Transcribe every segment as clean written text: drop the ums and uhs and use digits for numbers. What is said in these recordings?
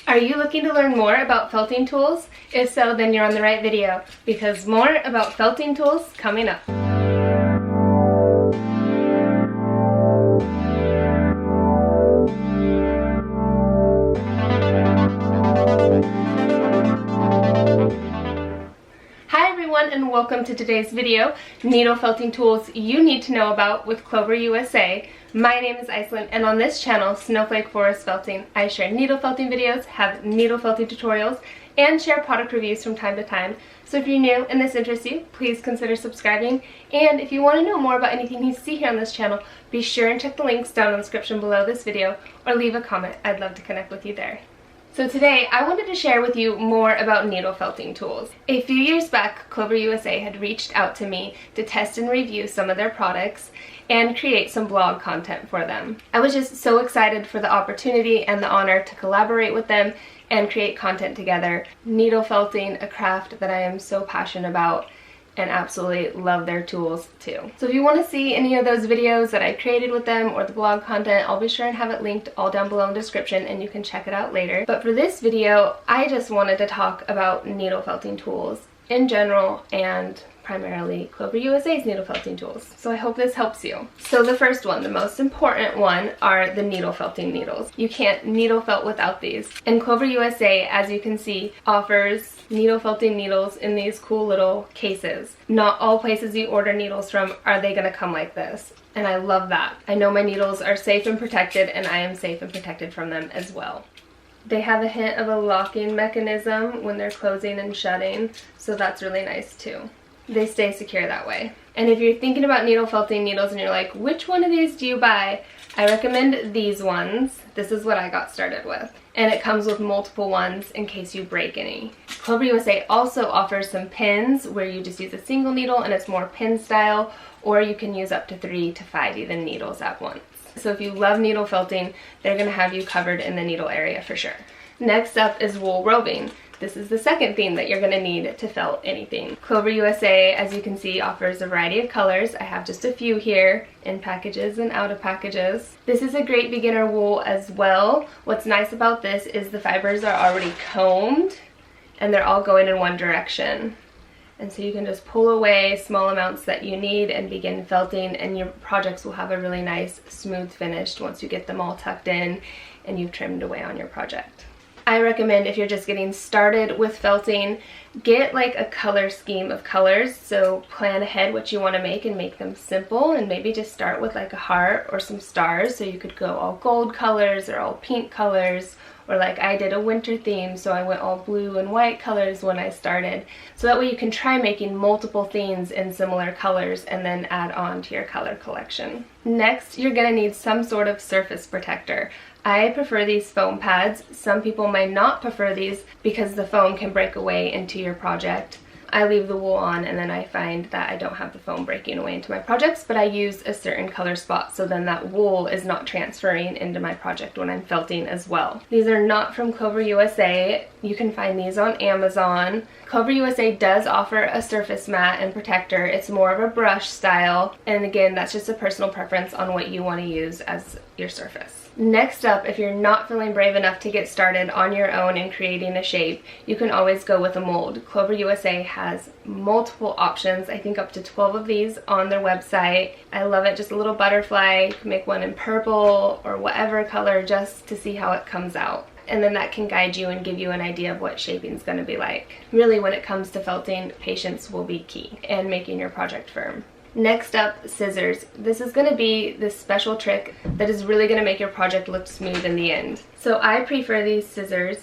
Are you looking to learn more about felting tools? If so, then you're on the right video, because more about felting tools coming up. Hi everyone, and welcome to today's video, needle felting tools you need to know about with Clover USA. My name is Iceland, and on this channel, SnowflakeForest Felting, I share needle felting videos, have needle felting tutorials, and share product reviews from time to time. So if you're new and this interests you, please consider subscribing. And if you want to know more about anything you see here on this channel, be sure and check the links down in the description below this video, or leave a comment. I'd love to connect with you there. So today, I wanted to share with you more about needle felting tools. A few years back, Clover USA had reached out to me to test and review some of their products and create some blog content for them. I was just so excited for the opportunity and the honor to collaborate with them and create content together. Needle felting, a craft that I am so passionate about and absolutely love their tools too. So if you want to see any of those videos that I created with them or the blog content, I'll be sure and have it linked all down below in the description and you can check it out later. But for this video, I just wanted to talk about needle felting tools in general and primarily Clover USA's needle felting tools. So I hope this helps you. So the first one, the most important one, are the needle felting needles. You can't needle felt without these. And Clover USA, as you can see, offers needle felting needles in these cool little cases. Not all places you order needles from are they gonna come like this. And I love that. I know my needles are safe and protected, and I am safe and protected from them as well. They have a hint of a locking mechanism when they're closing and shutting, so that's really nice too. They stay secure that way. And if you're thinking about needle felting needles and you're like, which one of these do you buy? I recommend these ones. This is what I got started with. And it comes with multiple ones in case you break any. Clover USA also offers some pins where you just use a single needle and it's more pin style, or you can use up to 3 to 5 even needles at once. So if you love needle felting, they're gonna have you covered in the needle area for sure. Next up is wool roving. This is the second thing that you're going to need to felt anything. Clover USA, as you can see, offers a variety of colors. I have just a few here in packages and out of packages. This is a great beginner wool as well. What's nice about this is the fibers are already combed and they're all going in one direction. And so you can just pull away small amounts that you need and begin felting, and your projects will have a really nice smooth finish once you get them all tucked in and you've trimmed away on your project. I recommend, if you're just getting started with felting, get like a color scheme of colors. So plan ahead what you want to make and make them simple, and maybe just start with like a heart or some stars. So you could go all gold colors or all pink colors, or like I did a winter theme, so I went all blue and white colors when I started. So that way you can try making multiple themes in similar colors and then add on to your color collection. Next, you're going to need some sort of surface protector. I prefer these foam pads. Some people might not prefer these because the foam can break away into your project. I leave the wool on and then I find that I don't have the foam breaking away into my projects, but I use a certain color spot so then that wool is not transferring into my project when I'm felting as well. These are not from Clover USA. You can find these on Amazon. Clover USA does offer a surface mat and protector. It's more of a brush style, and again, that's just a personal preference on what you want to use as your surface. Next up, if you're not feeling brave enough to get started on your own in creating a shape, you can always go with a mold. Clover USA has multiple options, I think up to 12 of these on their website. I love it, just a little butterfly. You can make one in purple or whatever color just to see how it comes out. And then that can guide you and give you an idea of what shaping is going to be like. Really, when it comes to felting, patience will be key and making your project firm. Next up, scissors. This is going to be this special trick that is really going to make your project look smooth in the end. So I prefer these scissors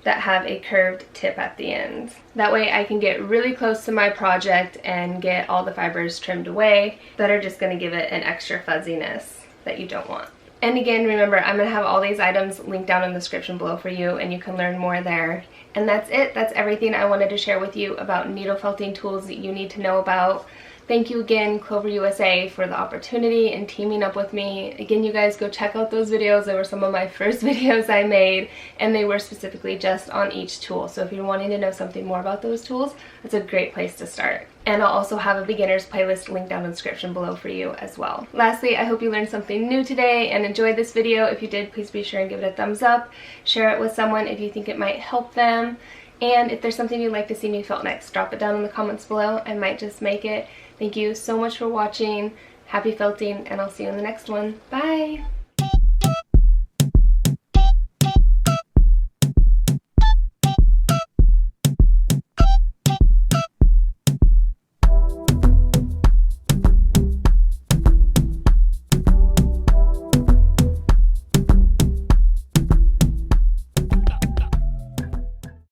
that have a curved tip at the end. That way I can get really close to my project and get all the fibers trimmed away that are just going to give it an extra fuzziness that you don't want. And again, remember, I'm going to have all these items linked down in the description below for you, and you can learn more there. And that's it. That's everything I wanted to share with you about needle felting tools that you need to know about. Thank you again, Clover USA, for the opportunity and teaming up with me. Again, you guys go check out those videos. They were some of my first videos I made, and they were specifically just on each tool. So if you're wanting to know something more about those tools, that's a great place to start. And I'll also have a beginner's playlist linked down in the description below for you as well. Lastly, I hope you learned something new today and enjoyed this video. If you did, please be sure and give it a thumbs up. Share it with someone if you think it might help them. And if there's something you'd like to see me felt next, drop it down in the comments below. I might just make it. Thank you so much for watching. Happy felting, and I'll see you in the next one. Bye!